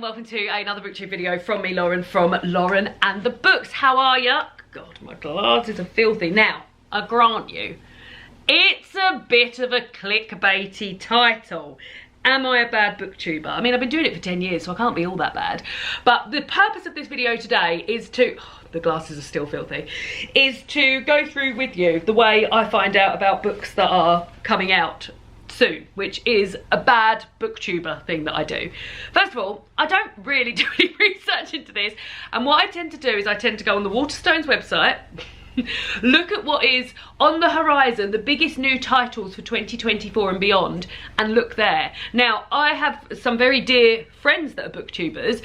and welcome to another Booktube video from me, Lauren, from Lauren and the Books. How are ya? God, my glasses are filthy. Now, I grant you, it's a bit of a clickbaity title. Am I a bad booktuber? I mean, I've been doing it for 10 years, so I can't be all that bad. But the purpose of this video today is to, the glasses are still filthy, is to go through with you the way I find out about books that are coming out soon, which is a bad booktuber thing that I do. First of all, I don't really do any research into this, and what I tend to do is I tend to go on the Waterstones website, look at what is on the horizon, the biggest new titles for 2024 and beyond, and look there. Now, I have some very dear friends that are booktubers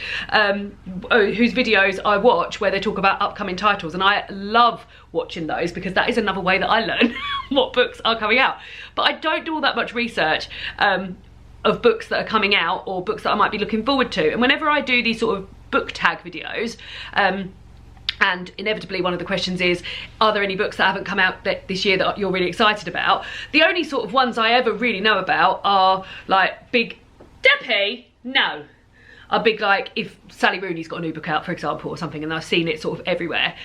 whose videos I watch where they talk about upcoming titles, and I love watching those because that is another way that I learn what books are coming out. But I don't do all that much research of books that are coming out or books that I might be looking forward to. And whenever I do these sort of book tag videos, and inevitably one of the questions is, are there any books that haven't come out this year that you're really excited about? The only sort of ones I ever really know about are like big, Deppy, no. Are big, like if Sally Rooney's got a new book out, for example, or something, and I've seen it sort of everywhere.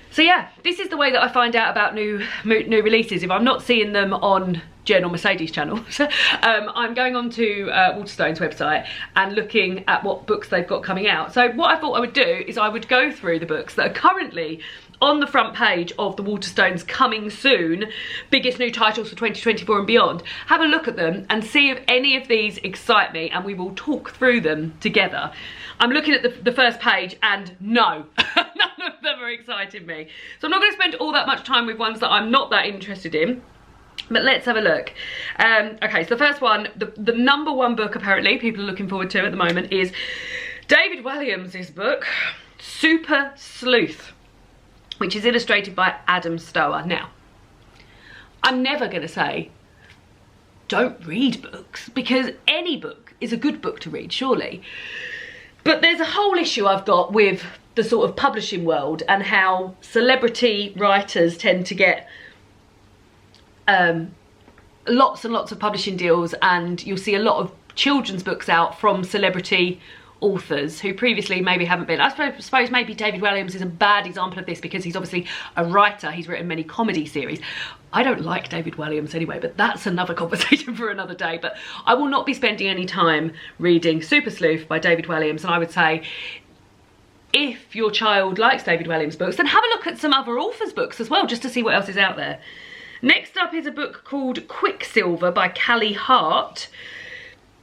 So yeah, this is the way that I find out about new releases. If I'm not seeing them on Jen or Mercedes channels, I'm going on to Waterstones website and looking at what books they've got coming out. So what I thought I would do is I would go through the books that are currently on the front page of the Waterstones coming soon, biggest new titles for 2024 and beyond. Have a look at them and see if any of these excite me, and we will talk through them together. I'm looking at the first page and no, none of them are exciting me. So I'm not going to spend all that much time with ones that I'm not that interested in. But let's have a look. Okay, so the first one, the number one book apparently people are looking forward to at the moment is David Walliams' book, Super Sleuth, which is illustrated by Adam Stower. Now, I'm never going to say don't read books, because any book is a good book to read, surely. But there's a whole issue I've got with the sort of publishing world and how celebrity writers tend to get lots and lots of publishing deals, and you'll see a lot of children's books out from celebrity authors who previously maybe haven't been. I suppose maybe David Walliams is a bad example of this because he's obviously a writer. He's written many comedy series. I don't like David Walliams anyway, but that's another conversation for another day. But I will not be spending any time reading Super Sleuth by David Walliams, and I would say if your child likes David Walliams books, then have a look at some other authors' books as well, just to see what else is out there. Next up is a book called Quicksilver by Callie Hart,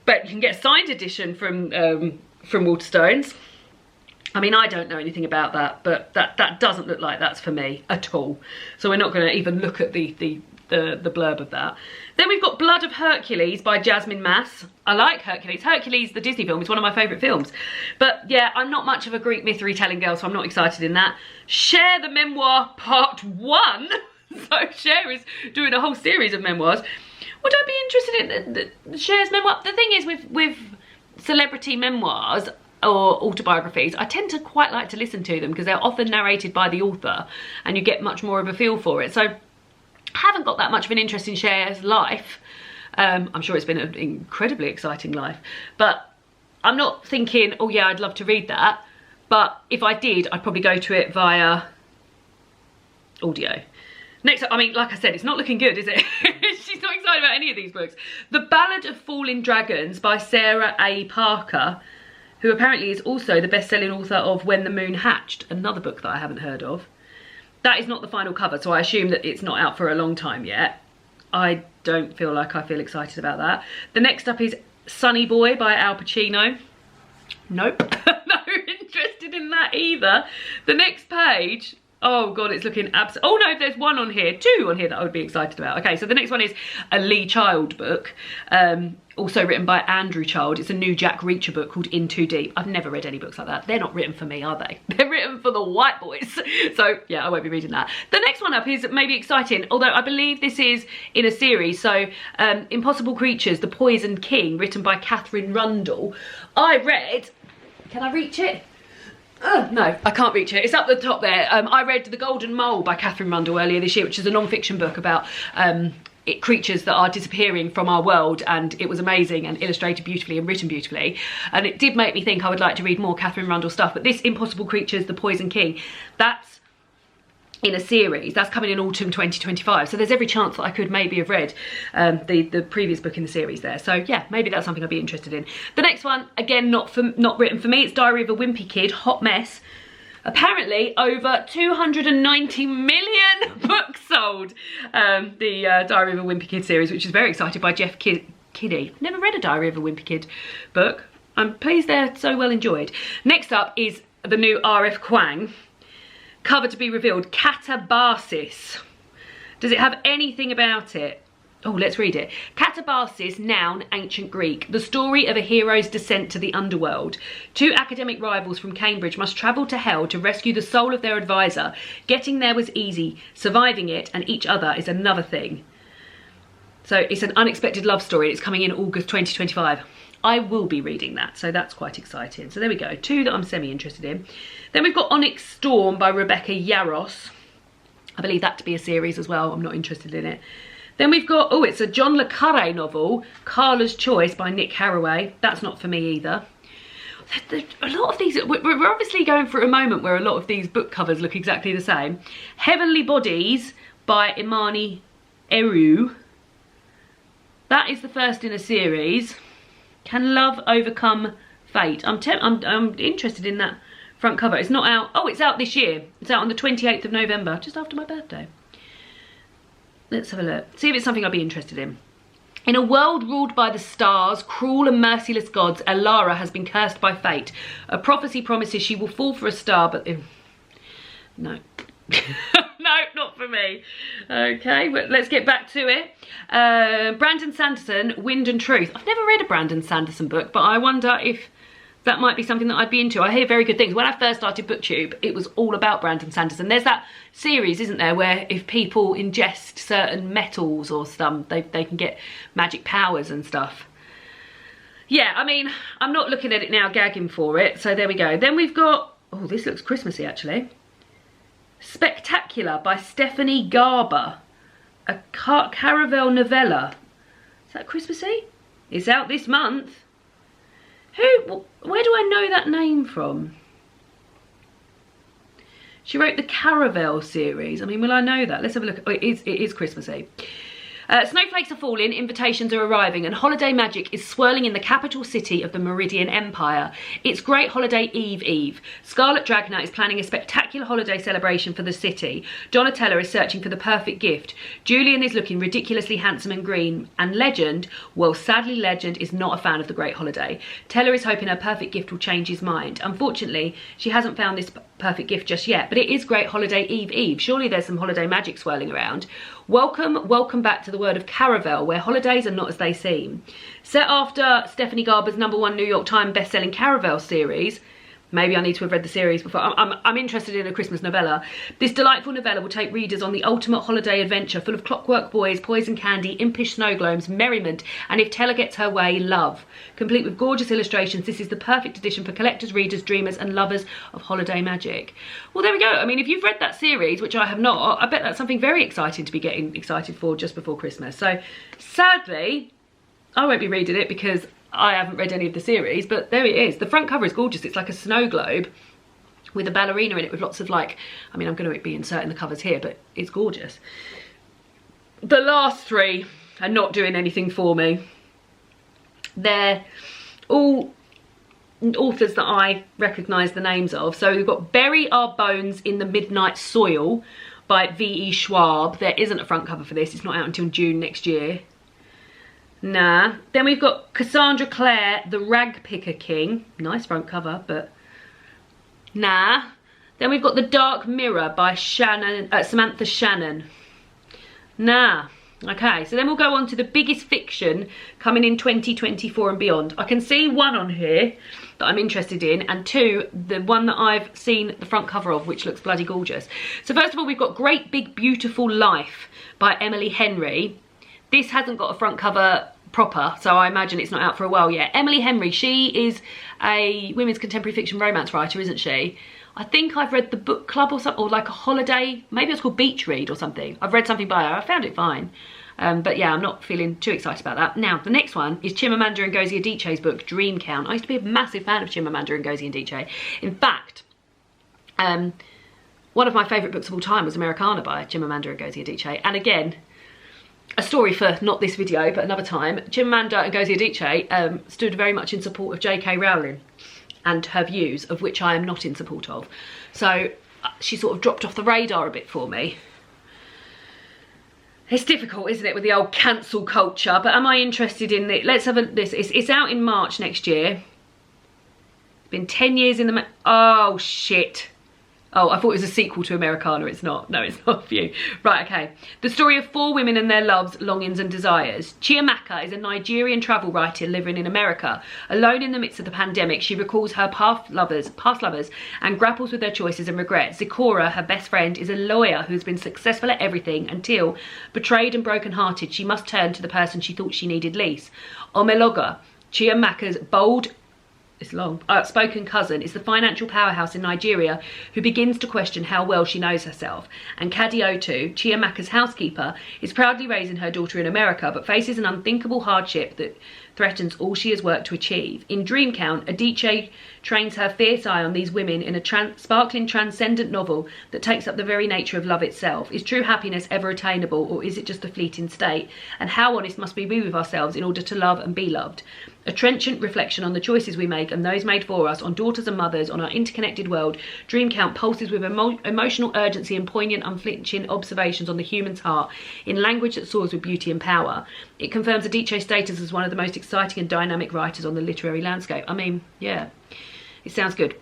but you can get a signed edition from Waterstones. I mean, I don't know anything about that, but that doesn't look like that's for me at all. So we're not going to even look at the blurb of that. Then we've got Blood of Hercules by Jasmine Mass. I like Hercules. Hercules, the Disney film, is one of my favourite films. But yeah, I'm not much of a Greek myth retelling girl, so I'm not excited in that. Cher the Memoir Part 1. So Cher is doing a whole series of memoirs. Would I be interested in Cher's memoir? The thing is with celebrity memoirs or autobiographies, I tend to quite like to listen to them because they're often narrated by the author and you get much more of a feel for it. So I haven't got that much of an interest in Cher's life. I'm sure it's been an incredibly exciting life, but I'm not thinking, oh yeah, I'd love to read that. But if I did, I'd probably go to it via audio. Next up, I mean, like I said, it's not looking good, is it? She's not excited about any of these books. The Ballad of Falling Dragons by Sarah A. Parker, who apparently is also the best-selling author of When the Moon Hatched, another book that I haven't heard of. That is not the final cover, so I assume that it's not out for a long time yet. I don't feel like I feel excited about that. The next up is Sonny Boy by Al Pacino. Nope, not interested in that either. The next page, oh god, it's looking oh no, there's one on here, two on here that I would be excited about. Okay, so the next one is a Lee Child book, also written by Andrew Child. It's a new Jack Reacher book called In Too Deep. I've never read any books like that. They're not written for me, are they? They're written for the white boys. So yeah, I won't be reading that. The next one up is maybe exciting, although I believe this is in a series. So Impossible Creatures, The Poison King, written by Catherine Rundle. I read, can I reach it? No, I can't reach it. It's up the top there. I read The Golden Mole by Catherine Rundle earlier this year, which is a non-fiction book about creatures that are disappearing from our world, and it was amazing and illustrated beautifully and written beautifully, and it did make me think I would like to read more Catherine Rundle stuff. But this Impossible Creatures, The Poison King, that's in a series that's coming in autumn 2025, so there's every chance that I could maybe have read the previous book in the series there. So yeah, maybe that's something I'd be interested in. The next one, again, not written for me, it's Diary of a Wimpy Kid, Hot Mess. Apparently over 290 million books sold, the Diary of a Wimpy Kid series, which is very excited by Jeff Kiddie. Never read a Diary of a Wimpy Kid book. I'm pleased they're so well enjoyed. Next up is the new R.F. Kuang. Cover to be revealed, Kata Basis. Does it have anything about it? Oh, let's read it. Kata Basis, noun, ancient Greek. The story of a hero's descent to the underworld. Two academic rivals from Cambridge must travel to hell to rescue the soul of their advisor. Getting there was easy. Surviving it and each other is another thing. So it's an unexpected love story. It's coming in August 2025. I will be reading that, so that's quite exciting. So there we go, two that I'm semi-interested in. Then we've got Onyx Storm by Rebecca Yarros. I believe that to be a series as well. I'm not interested in it. Then we've got, oh, it's a John le Carré novel, Karla's Choice by Nick Haraway. That's not for me either. A lot of these, we're obviously going through a moment where a lot of these book covers look exactly the same. Heavenly Bodies by Imani Eru. That is the first in a series. Can Love Overcome Fate? I'm interested in that front cover. It's not out. Oh, it's out this year. It's out on the 28th of November, just after my birthday. Let's have a look. See if it's something I'll be interested in. In a world ruled by the stars, cruel and merciless gods, Elara has been cursed by fate. A prophecy promises she will fall for a star, but no. No, not for me. Okay, but let's get back to it. Brandon Sanderson, Wind and Truth. I've never read a Brandon Sanderson book, but I wonder if that might be something that I'd be into. I hear very good things. When I first started Booktube, it was all about Brandon Sanderson. There's that series, isn't there, where if people ingest certain metals or stuff, they can get magic powers and stuff. Yeah, I mean, I'm not looking at it now gagging for it, so there we go. Then we've got, oh, this looks Christmassy actually. Spectacular by Stephanie Garber, a Caravel novella. Is that Christmassy? It's out this month. Where do I know that name from? She wrote the Caravel series. I mean, will I know that? Let's have a look. Oh, it is Christmassy. Snowflakes are falling, invitations are arriving, and holiday magic is swirling in the capital city of the Meridian Empire. It's Great Holiday Eve. Scarlet Dragna is planning a spectacular holiday celebration for the city. Donatella is searching for the perfect gift. Julian is looking ridiculously handsome and green. And Legend, well, sadly Legend is not a fan of the Great Holiday. Tella is hoping her perfect gift will change his mind. Unfortunately, she hasn't found this perfect gift just yet, but it is Great Holiday Eve. Surely there's some holiday magic swirling around. Welcome back to the world of Caravel, where holidays are not as they seem. Set after Stephanie Garber's #1 New York Times best-selling Caravel series, maybe I need to have read the series before. I'm interested in a Christmas novella. This delightful novella will take readers on the ultimate holiday adventure, full of clockwork boys, poison candy, impish snow globes, merriment, and if Tella gets her way, love. Complete with gorgeous illustrations, this is the perfect edition for collectors, readers, dreamers, and lovers of holiday magic. Well, there we go. I mean, if you've read that series, which I have not, I bet that's something very exciting to be getting excited for just before Christmas. So, sadly, I won't be reading it because I haven't read any of the series, but there it is. The front cover is gorgeous. It's like a snow globe with a ballerina in it with lots of like, I mean, I'm going to be inserting the covers here, but it's gorgeous. The last three are not doing anything for me. They're all authors that I recognise the names of. So we've got Bury Our Bones in the Midnight Soil by V.E. Schwab. There isn't a front cover for this. It's not out until June next year. Nah. Then we've got Cassandra Clare, The Ragpicker King. Nice front cover, but nah. Then we've got The Dark Mirror by Samantha Shannon. Nah. Okay, so then we'll go on to the biggest fiction coming in 2024 and beyond. I can see one on here that I'm interested in, and two, the one that I've seen the front cover of, which looks bloody gorgeous. So first of all, we've got Great Big Beautiful Life by Emily Henry. This hasn't got a front cover proper, so I imagine it's not out for a while yet. Emily Henry, she is a women's contemporary fiction romance writer, isn't she? I think I've read the book club or something, or like a holiday, maybe it's called Beach Read or something. I've read something by her, I found it fine. But yeah, I'm not feeling too excited about that. Now, the next one is Chimamanda Ngozi Adichie's book, Dream Count. I used to be a massive fan of Chimamanda Ngozi Adichie. In fact, one of my favourite books of all time was Americana by Chimamanda Ngozi Adichie. And again, a story for not this video, but another time, Chimamanda Ngozi Adichie stood very much in support of J.K. Rowling and her views, of which I am not in support of. So she sort of dropped off the radar a bit for me. It's difficult, isn't it, with the old cancel culture, but am I interested in it? Let's have a this. It's out in March next year. It's been 10 years in the... Oh, shit. Oh, I thought it was a sequel to Americana. It's not. No, it's not for you. Right, okay. The story of 4 women and their loves, longings and desires. Chiamaka is a Nigerian travel writer living in America. Alone in the midst of the pandemic, she recalls her past lovers, and grapples with their choices and regrets. Zikora, her best friend, is a lawyer who's been successful at everything until, betrayed and broken-hearted, she must turn to the person she thought she needed least. Omeloga, Chiamaka's bold... It's long. Outspoken cousin is the financial powerhouse in Nigeria who begins to question how well she knows herself. And Kadiotu, Chiamaka's housekeeper, is proudly raising her daughter in America but faces an unthinkable hardship that threatens all she has worked to achieve. In Dream Count, Adichie trains her fierce eye on these women in a sparkling transcendent novel that takes up the very nature of love itself. Is true happiness ever attainable, or is it just a fleeting state? And how honest must we be with ourselves in order to love and be loved? A trenchant reflection on the choices we make and those made for us, on daughters and mothers, on our interconnected world. Dream Count pulses with emotional urgency and poignant, unflinching observations on the human's heart in language that soars with beauty and power. It confirms Adichie's status as one of the most exciting and dynamic writers on the literary landscape. I mean, yeah, it sounds good.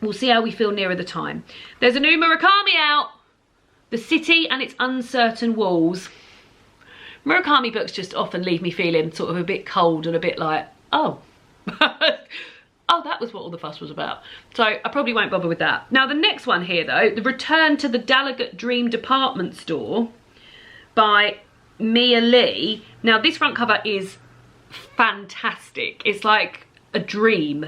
We'll see how we feel nearer the time. There's a new Murakami out. The City and Its Uncertain Walls. Murakami books just often leave me feeling sort of a bit cold and a bit like, oh, oh, that was what all the fuss was about. So I probably won't bother with that. Now the next one here though, The Return to the Dallergut Dream Department Store by Mia Lee. Now this front cover is fantastic. It's like a dream.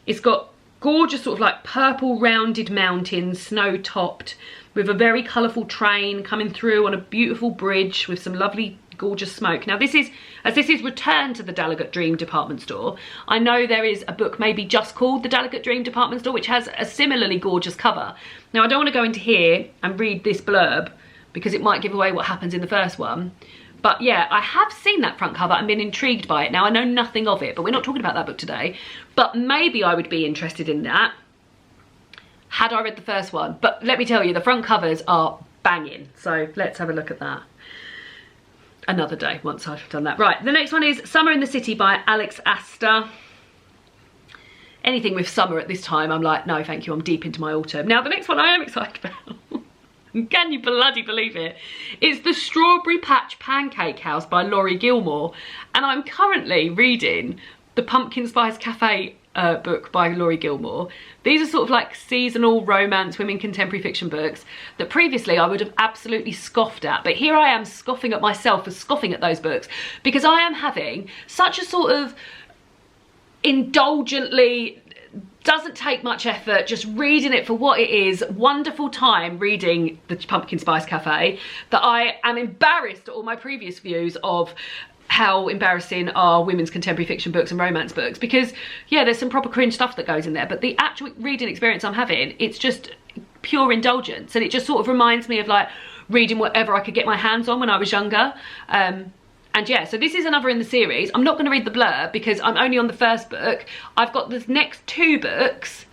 It's got gorgeous sort of like purple rounded mountains, snow topped, with a very colourful train coming through on a beautiful bridge with some lovely gorgeous smoke. Now this is Return to the Dallergut Dream Department Store, I know there is a book maybe just called The Dallergut Dream Department Store which has a similarly gorgeous cover. Now I don't want to go into here and read this blurb because it might give away what happens in the first one. But yeah, I have seen that front cover and been intrigued by it. Now I know nothing of it, but we're not talking about that book today. But maybe I would be interested in that had I read the first one. But let me tell you, the front covers are banging. So let's have a look at that another day once I've done that. Right, the next one is Summer in the City by Alex Astor. Anything with summer at this time, I'm like, no, thank you, I'm deep into my autumn. Now the next one I am excited about. Can you bloody believe it? It's The Strawberry Patch Pancake House by Laurie Gilmore. And I'm currently reading the Pumpkin Spice Cafe book by Laurie Gilmore. These are sort of like seasonal romance women contemporary fiction books that previously I would have absolutely scoffed at. But here I am scoffing at myself for scoffing at those books because I am having such a sort of indulgently, doesn't take much effort, just reading it for what it is, wonderful time reading the Pumpkin Spice Cafe, that I am embarrassed at all my previous views of how embarrassing are women's contemporary fiction books and romance books, because yeah, there's some proper cringe stuff that goes in there, but the actual reading experience I'm having, it's just pure indulgence, and it just sort of reminds me of like reading whatever I could get my hands on when I was younger. And yeah, so this is another in the series. I'm not going to read the blurb because I'm only on the first book. I've got the next 2 books,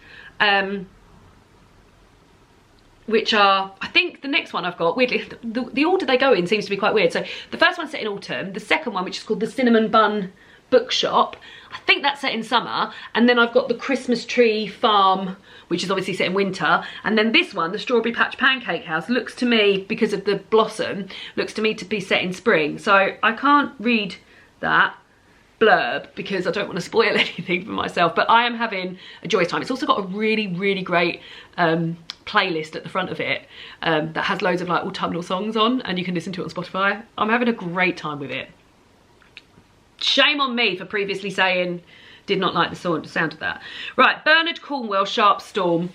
which are, I think the next one I've got, weirdly, the order they go in seems to be quite weird. So the first one's set in autumn, the second one, which is called The Cinnamon Bun Bookshop, I think that's set in summer, and then I've got The Christmas Tree Farm, which is obviously set in winter, and then this one, The Strawberry Patch Pancake House, looks to me, because of the blossom, looks to me to be set in spring. So I can't read that blurb because I don't want to spoil anything for myself, but I am having a joyous time. It's also got a really, really great playlist at the front of it that has loads of like autumnal songs on, and you can listen to it on Spotify. I'm having a great time with it. Shame on me for previously saying did not like the sound of that. Right, Bernard Cornwell, Sharpe Storm.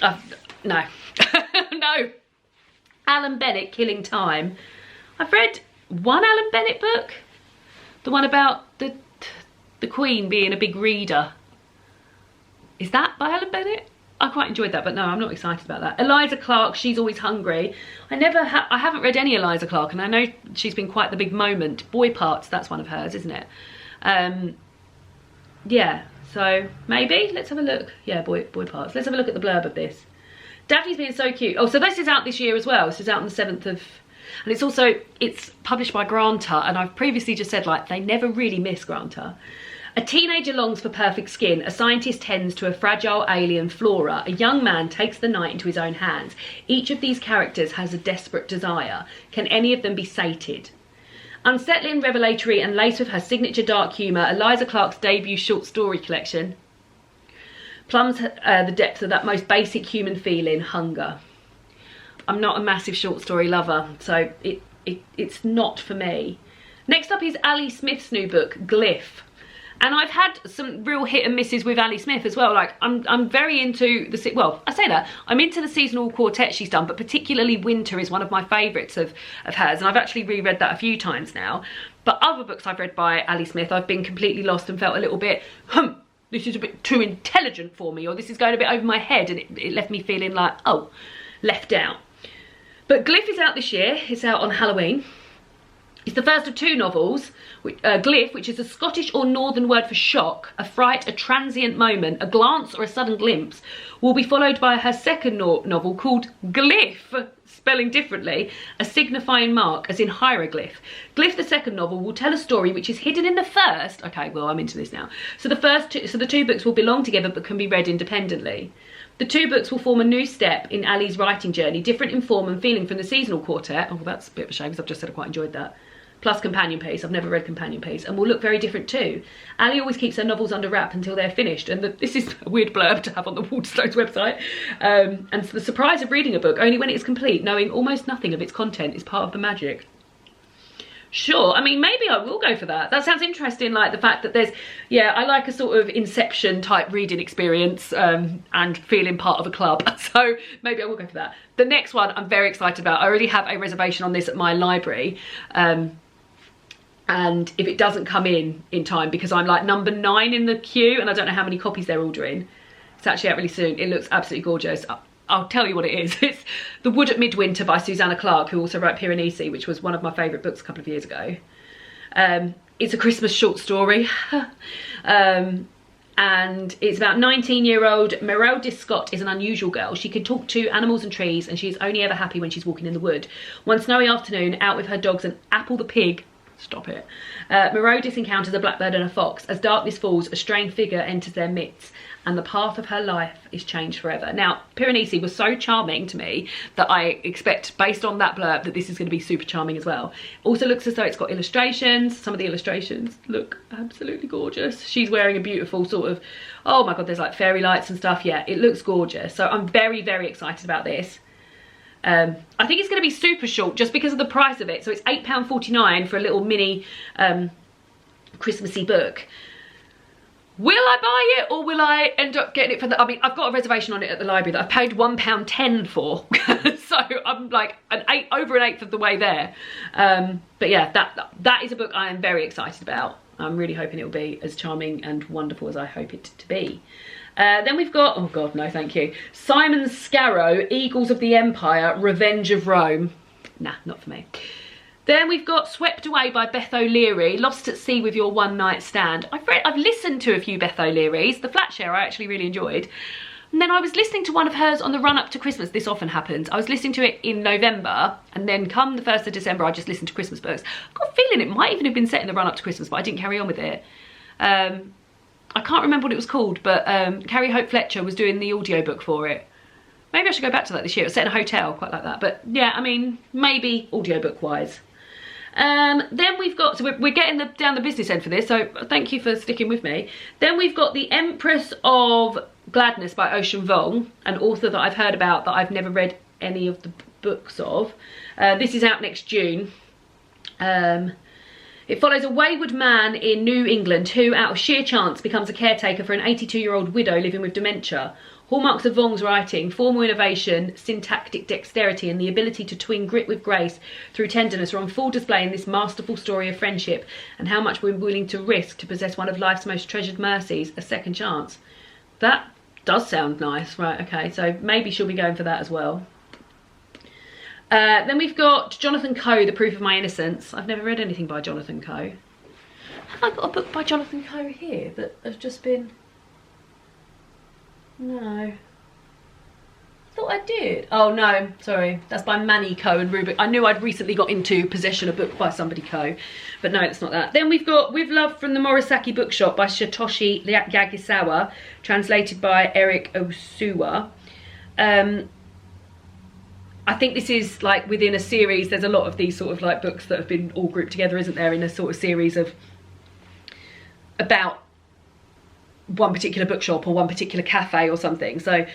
No. No. Alan Bennett, Killing Time. I've read one Alan Bennett book, the one about the Queen being a big reader. Is that by Alan Bennett? I quite enjoyed that, but no, I'm not excited about that. Eliza Clarke, She's Always Hungry. I haven't read any Eliza Clarke, and I know she's been quite the big moment. Boy Parts, that's one of hers, isn't it? Yeah, so maybe, let's have a look. Yeah, Boy Parts. Let's have a look at the blurb of this. Daphne's being so cute. Oh, so this is out this year as well. This is out on the 7th of... And it's published by Granta, and I've previously just said, like, they never really miss Granta. A teenager longs for perfect skin, a scientist tends to a fragile alien flora, a young man takes the night into his own hands. Each of these characters has a desperate desire. Can any of them be sated? Unsettling, revelatory and laced with her signature dark humour, Eliza Clarke's debut short story collection plumbs the depth of that most basic human feeling, hunger. I'm not a massive short story lover, so it's not for me. Next up is Ali Smith's new book, Gliff. And I've had some real hit and misses with Ali Smith as well. Like, I'm very into the... Well, I say that. I'm into the seasonal quartet she's done, but particularly Winter is one of my favourites of hers. And I've actually reread that a few times now. But other books I've read by Ali Smith, I've been completely lost and felt a little bit, this is a bit too intelligent for me, or this is going a bit over my head. And it left me feeling like, oh, left out. But Gliff is out this year. It's out on Halloween. It's the first of two novels. Gliff, which is a Scottish or northern word for shock, a fright, a transient moment, a glance or a sudden glimpse, will be followed by her second novel called Gliff, spelling differently, a signifying mark, as in hieroglyph. Gliff, the second novel, will tell a story which is hidden in the first. Okay, well, I'm into this now. So the two books will belong together but can be read independently. The two books will form a new step in Ali's writing journey, different in form and feeling from the seasonal quartet. Oh, that's a bit of a shame because I've just said I quite enjoyed that. Plus companion piece. I've never read companion piece, and will look very different too. Ali always keeps her novels under wrap until they're finished, and this is a weird blurb to have on the Waterstones website. And the surprise of reading a book only when it's complete, knowing almost nothing of its content, is part of the magic. Sure, I mean, maybe I will go for that. That sounds interesting, like the fact that there's, yeah, I like a sort of Inception type reading experience and feeling part of a club. So maybe I will go for that. The next one I'm very excited about. I already have a reservation on this at my library. And if it doesn't come in time, because I'm like number 9 in the queue and I don't know how many copies they're ordering, it's actually out really soon. It looks absolutely gorgeous. I'll tell you what it is. It's The Wood at Midwinter by Susanna Clarke, who also wrote Piranesi, which was one of my favourite books a couple of years ago. It's a Christmas short story. And it's about 19-year-old Meraldis Scott is an unusual girl. She can talk to animals and trees, and she is only ever happy when she's walking in the wood. One snowy afternoon, out with her dogs and Apple the pig, stop it. Meraldis encounters a blackbird and a fox. As darkness falls, a strange figure enters their midst, and the path of her life is changed forever. Now, Piranesi was so charming to me that I expect, based on that blurb, that this is going to be super charming as well. Also looks as though it's got illustrations. Some of the illustrations look absolutely gorgeous. She's wearing a beautiful sort of, oh my god, there's like fairy lights and stuff. Yeah, it looks gorgeous. So I'm very, very excited about this. I think it's going to be super short just because of the price of it. So it's £8.49 for a little mini Christmassy book. Will I buy it, or will I end up getting it for the... I mean, I've got a reservation on it at the library that I've paid £1.10 for. So I'm like over an eighth of the way there. But yeah, that is a book I am very excited about. I'm really hoping it will be as charming and wonderful as I hope it to be. Then we've got, oh god, no thank you, Simon Scarrow, Eagles of the Empire, Revenge of Rome. Nah, not for me. Then we've got Swept Away by Beth O'Leary, Lost at Sea with Your One Night Stand. I've listened to a few Beth O'Leary's. The Flat Share I actually really enjoyed. And then I was listening to one of hers on the run up to Christmas. This often happens. I was listening to it in November, and then come the 1st of December, I just listened to Christmas books. I've got a feeling it might even have been set in the run up to Christmas, but I didn't carry on with it. I can't remember what it was called, but Carrie Hope Fletcher was doing the audiobook for it. Maybe I should go back to that this year. It was set in a hotel, quite like that. But yeah, I mean, maybe audiobook wise. Then we've got, so we're getting down the business end for this, so thank you for sticking with me. Then we've got The Empress of Gladness by Ocean Vuong, an author that I've heard about that I've never read any of the books of. This is out next June. It's It follows a wayward man in New England who, out of sheer chance, becomes a caretaker for an 82-year-old widow living with dementia. Hallmarks of Vuong's writing: formal innovation, syntactic dexterity, and the ability to twin grit with grace through tenderness are on full display in this masterful story of friendship and how much we're willing to risk to possess one of life's most treasured mercies, a second chance. That does sound nice. Right, okay, so maybe she'll be going for that as well. Then we've got Jonathan Coe, The Proof of My Innocence. I've never read anything by Jonathan Coe. Have I got a book by Jonathan Coe here that has just been... No. I thought I did. Oh no, sorry. That's by Manny Coe and Rubik. I knew I'd recently got into possession a book by somebody Coe, but no, it's not that. Then we've got With Love from the Morisaki Bookshop by Satoshi Yagisawa, translated by Eric Osuwa. I think this is like within a series. There's a lot of these sort of like books that have been all grouped together, isn't there, in a sort of series of about one particular bookshop or one particular cafe or something. So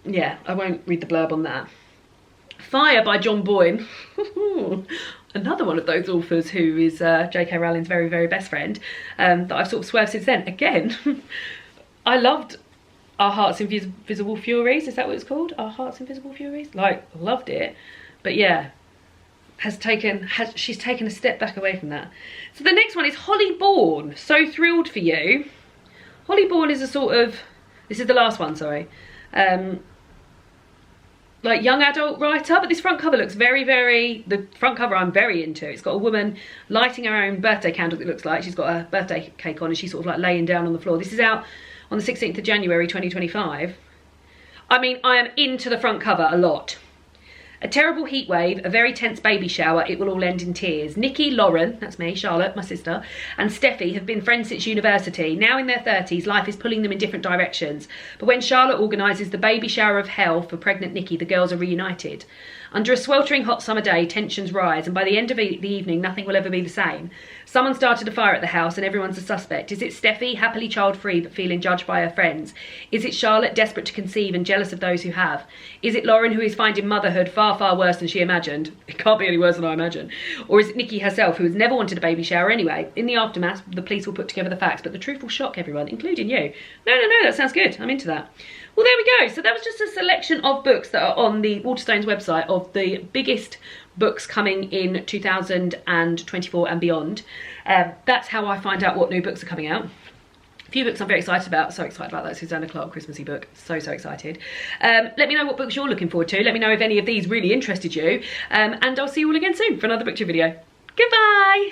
yeah, I won't read the blurb on that. Fire by John Boyne. Another one of those authors who is J.K. Rowling's very, very best friend, that I've sort of swerved since then. Again, I loved Our Heart's Invisible Furies. Is that what it's called? Our Heart's Invisible Furies? Like, loved it. But yeah, she's taken a step back away from that. So the next one is Holly Bourne, So Thrilled for You. Holly Bourne is a sort of, this is the last one, sorry, like young adult writer, but this front cover looks very, very, the front cover I'm very into. It's got a woman lighting her own birthday candle, it looks like. She's got a birthday cake on and she's sort of like laying down on the floor. This is out on the 16th of January 2025. I mean, I am into the front cover a lot. A terrible heat wave, a very tense baby shower, it will all end in tears. Nikki, Lauren, that's me, Charlotte, my sister, and Steffi have been friends since university. Now in their 30s, life is pulling them in different directions. But when Charlotte organises the baby shower of hell for pregnant Nikki, the girls are reunited. Under a sweltering hot summer day, tensions rise, and by the end of the evening, nothing will ever be the same. Someone started a fire at the house and everyone's a suspect. Is it Steffi, happily child-free but feeling judged by her friends? Is it Charlotte, desperate to conceive and jealous of those who have? Is it Lauren, who is finding motherhood far, far worse than she imagined? It can't be any worse than I imagined. Or is it Nikki herself, who has never wanted a baby shower anyway? In the aftermath, the police will put together the facts, but the truth will shock everyone, including you. No, that sounds good. I'm into that. Well, there we go. So that was just a selection of books that are on the Waterstones website of the biggest books coming in 2024 and beyond. That's how I find out what new books are coming out. A few books I'm very excited about. So excited about that Susanna Clarke Christmassy book. So excited. Let me know what books you're looking forward to. Let me know if any of these really interested you. And I'll see you all again soon for another Booktuber video. Goodbye!